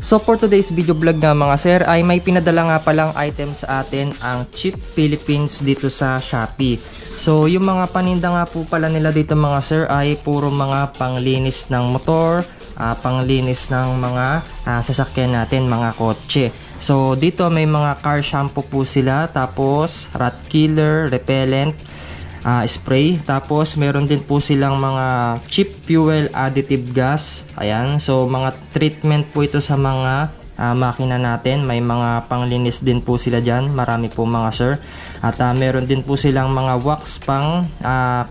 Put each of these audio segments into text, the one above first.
So for today's video vlog nga mga sir ay may pinadala nga palang item sa atin ang Cheap Philippines dito sa Shopee. So yung mga paninda nga po pala nila dito mga sir ay puro mga panglinis ng motor, panglinis ng mga sasakyan natin, mga kotse. So dito may mga car shampoo po sila, tapos rat killer, repellent, spray, tapos meron din po silang mga cheap fuel additive gas. Ayan, so mga treatment po ito sa mga makina natin. May mga panglinis din po sila dyan, marami po mga sir. At meron din po silang mga wax pang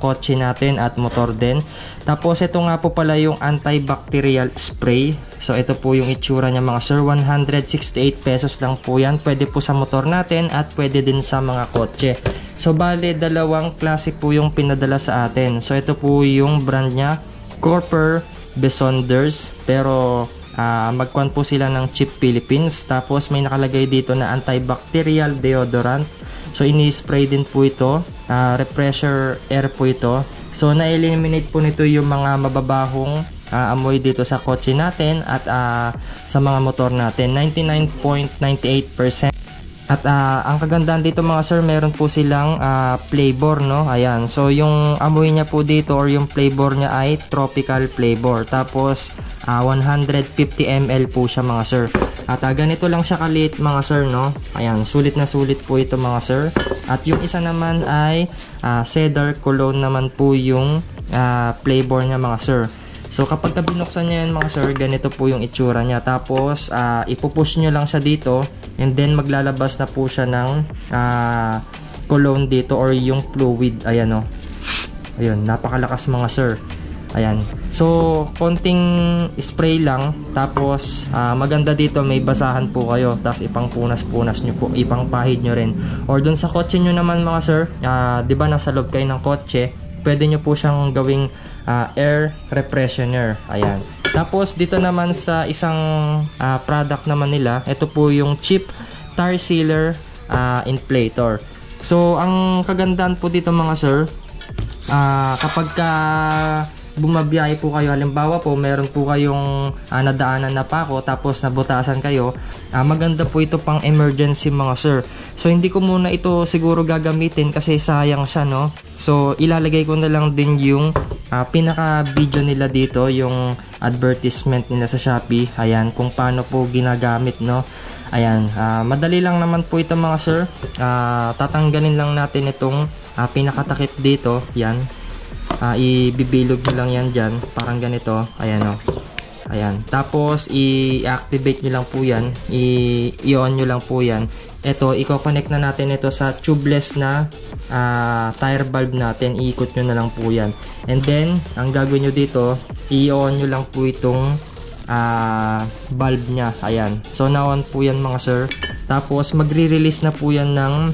kotse natin at motor din. Tapos ito nga po pala yung antibacterial spray. So ito po yung itsura niya mga sir, 168 pesos lang po yan. Pwede po sa motor natin at pwede din sa mga kotse. So bale dalawang klase po yung pinadala sa atin. So ito po yung brand niya, Cooper Besonders, pero magkuhan po sila ng Cheap Philippines. Tapos may nakalagay dito na antibacterial deodorant. So ini-spray din po ito, refresher air po ito. So na-eliminate po nito yung mga mababahong amoy dito sa kotse natin at sa mga motor natin. 99.98%. At ang kagandahan dito mga sir, meron po silang flavor, no? Ayan. So yung amoy niya po dito or yung flavor niya ay tropical flavor. Tapos 150 ml po siya mga sir. At ganito lang siya kaliit mga sir, no? Ayan, sulit na sulit po ito mga sir. At yung isa naman ay cedar cologne naman po yung flavor niya mga sir. So kapag binuksan niya yan mga sir, ganito po yung itsura niya. Tapos ipupush nyo lang siya dito and then maglalabas na po siya ng cologne dito or yung fluid. Ayan o. Ayun, napakalakas mga sir. Ayan. So konting spray lang. Tapos maganda dito, may basahan po kayo. Tapos ipangpunas-punas nyo po, ipangpahid nyo rin. Or dun sa kotse nyo naman mga sir, diba nasa loob kayo ng kotse, pwede nyo po siyang gawing air refreshener. Ayan. Tapos dito naman sa isang product naman nila, ito po yung cheap tar sealer inflator. So ang kagandahan po dito mga sir, kapag bumabiyahe po kayo, halimbawa po meron po kayong nadaanan na pako tapos nabutasan kayo, maganda po ito pang emergency mga sir. So hindi ko muna ito siguro gagamitin kasi sayang siya, no? So ilalagay ko na lang din yung pinaka video nila dito, yung advertisement nila sa Shopee. Ayan, kung paano po ginagamit, no? Ayan, madali lang naman po ito mga sir. Tatanggalin lang natin itong pinakatakip dito. Yan, ibibilog nyo lang yan dyan, parang ganito. Ayan o. Ayan, tapos i-activate nyo lang po yan, i-on nyo lang po yan. Ito, i-connect na natin ito sa tubeless na tire valve natin. Iikot nyo na lang po yan. And then, ang gagawin nyo dito, i-on nyo lang po itong valve nya. Ayan, so na-on po yan mga sir. Tapos magre-release na po yan ng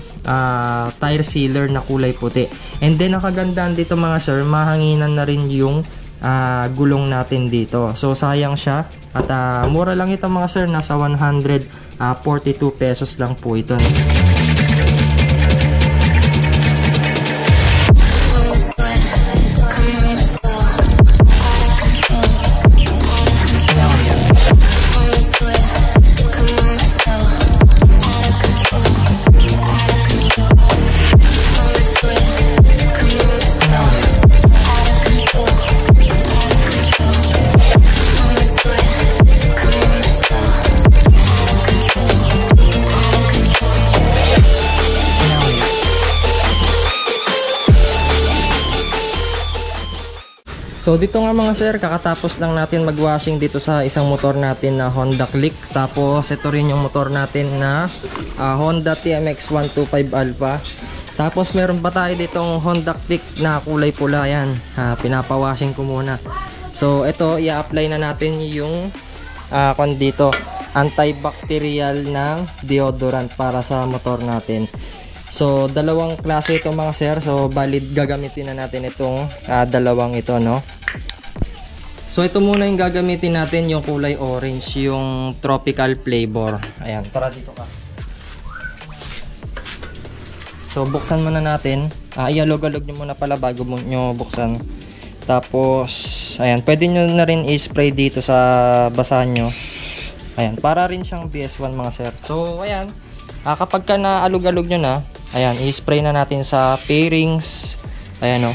tire sealer na kulay puti. And then ang kagandahan dito mga sir, mahanginan na rin yung gulong natin dito. So sayang siya. At mura lang ito mga sir, nasa 142 pesos lang po ito. So dito nga mga sir, kakatapos lang natin mag-washing dito sa isang motor natin na Honda Click. Tapos ito rin yung motor natin na Honda TMX 125 Alpha. Tapos meron pa tayo ditong Honda Click na kulay pula. Yan, pinapawashing ko muna. So ito, i-apply na natin yung dito, antibacterial ng deodorant para sa motor natin. So dalawang klase ito mga sir. So valid gagamitin na natin itong dalawang ito, no? So ito muna yung gagamitin natin, yung kulay orange, yung tropical flavor. Ayan, tara dito ka. So buksan muna natin. Ialog-alog nyo muna pala bago nyo buksan. Tapos ayan, pwede nyo na rin i-spray dito sa basahan nyo. Ayan, para rin siyang BS1 mga sir. So, ayan. Kapag ka naalog-alog nyo na, ayan, i-spray na natin sa fairings. Ayan o.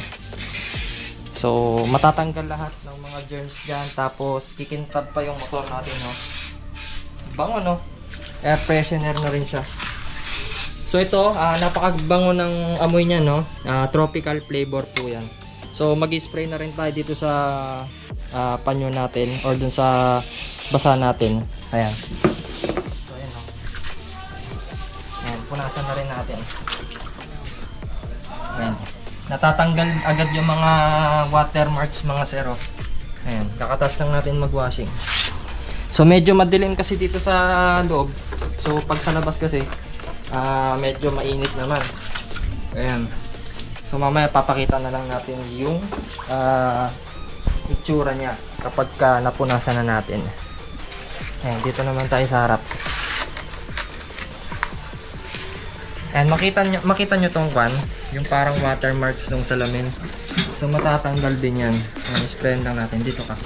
So, matatanggal lahat ng mga germs dyan. Tapos, kikintab pa yung motor natin, no? Bango, no? Air freshener na rin siya. So, ito, napakabango ng amoy niya, no? Tropical flavor po yan. So, mag-spray na rin tayo dito sa panyo natin or dun sa basa natin. Ayan. So, ayan, no? Ayan, punasan na rin natin. Ayan. Natatanggal agad yung mga watermarks mga sir. Ayan, kakatas lang natin mag-washing. So medyo madilim kasi dito sa loob. So pag sa labas kasi medyo mainit naman. Ayan. So mamaya papakita na lang natin yung itsura niya kapag napunasan na natin. Ayan, dito naman tayo sa harap. And makita nyo tong kwan, yung parang watermarks ng salamin. So matatanggal din yan. Spray lang natin. Dito ka.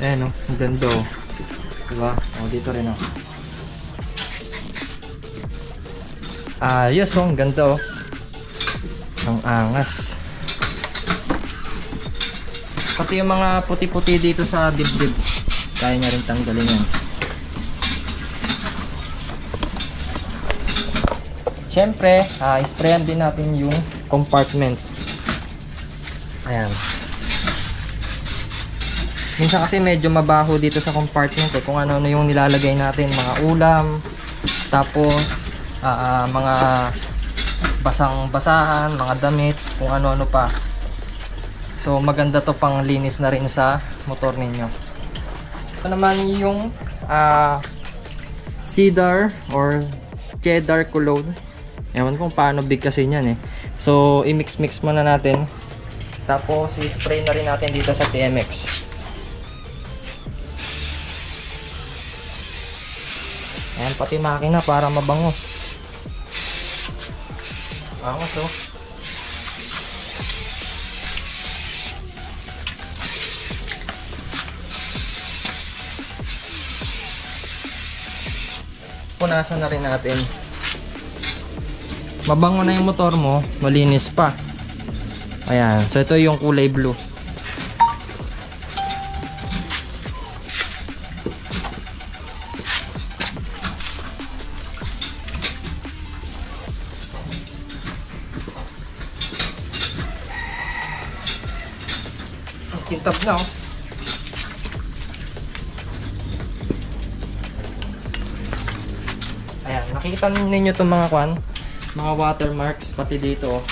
Ayan o, ang ganda o. Diba? O, dito rin o. Ayos o, ang ganda o. Ang angas. Pati yung mga puti-puti dito sa dibdib, kaya nya rin tanggalin yan. Siyempre, sprayan din natin yung compartment. Ayan. Minsan kasi medyo mabaho dito sa compartment kung ano-ano yung nilalagay natin, mga ulam, tapos mga basang-basahan, mga damit, kung ano-ano pa. So maganda to pang linis na rin sa motor ninyo. Ito naman yung cedar or cheddar cologne. Ewan kung paano bigkasin yan eh. So, i-mix-mix muna natin. Tapos, i-spray na rin natin dito sa TMX. Ayan, pati makina para mabango. Bangos oh. Punasan na rin natin. Mabango na yung motor mo, malinis pa. Ayan, so ito yung kulay blue. Ang kintab na oh. Ayan, nakikita ninyo itong mga kwan, mga watermarks pati dito.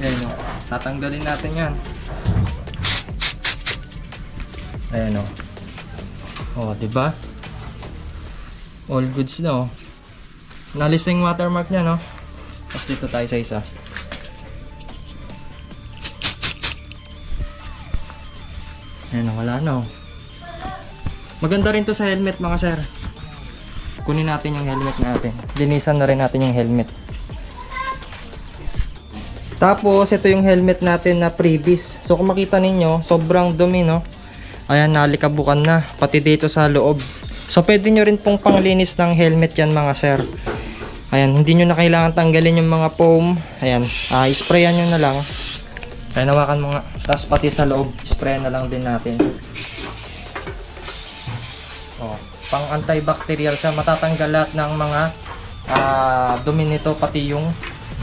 Ayan o, tatanggalin natin yan. Ayan o. O, diba? All goods na o. Nalis na yung watermark nya no. Tapos dito tayo sa isa. Ayan o, wala na o. Maganda rin to sa helmet mga sir. Kunin natin yung helmet natin. Linisan na rin natin yung helmet. Tapos, ito yung helmet natin na previous. So, kung makita ninyo, sobrang dumi, no? Ayan, nalikabukan na. Pati dito sa loob. So, pwede nyo rin pong panglinis ng helmet yan, mga sir. Ayan, hindi nyo na kailangan tanggalin yung mga foam. Ayan, isprayan nyo na lang. Ayan, hawakan mo nga. Tapos, pati sa loob, sprayan na lang din natin. Oh, pang antibacterial siya. Matatanggal lahat ng mga dumi nito, pati yung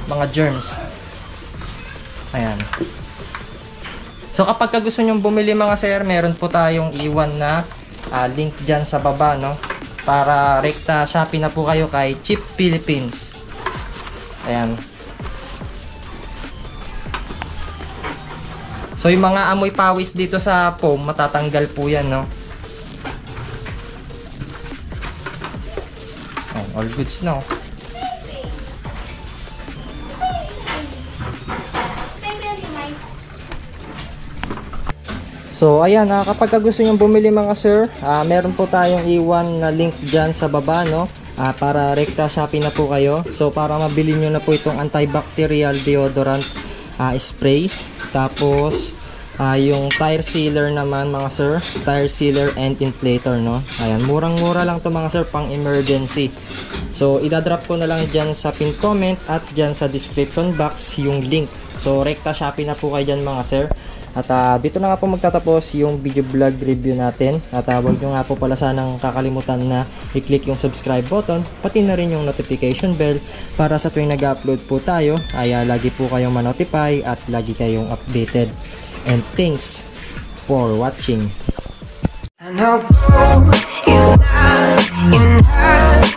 mga germs. Ayan. So kapag gusto nyong bumili mga sir, meron po tayong iwan na link dyan sa baba, no? Para rekta Shopee na po kayo kay Chip Philippines. Ayan. So yung mga amoy pawis dito sa foam, matatanggal po yan, no? Ayan, all goods, no? So ayan, kapag gusto nyo bumili mga sir, meron po tayong iwan na link dyan sa baba, no? Para rekta Shopee na po kayo. So para mabili nyo na po itong antibacterial deodorant spray. Tapos Yung tire sealer naman mga sir, tire sealer and inflator, no? Ayan, murang-mura lang to mga sir, pang emergency. So idadrop ko na lang dyan sa pin comment at dyan sa description box yung link. So rekta Shopee na po kayo dyan mga sir. At dito na nga po magtatapos yung video vlog review natin. At huwag nyo nga po pala sanang kakalimutan na i-click yung subscribe button, pati na rin yung notification bell para sa tuwing nag-upload po tayo ay lagi po kayong ma-notify at lagi kayong updated. And thanks for watching. I know is not in her.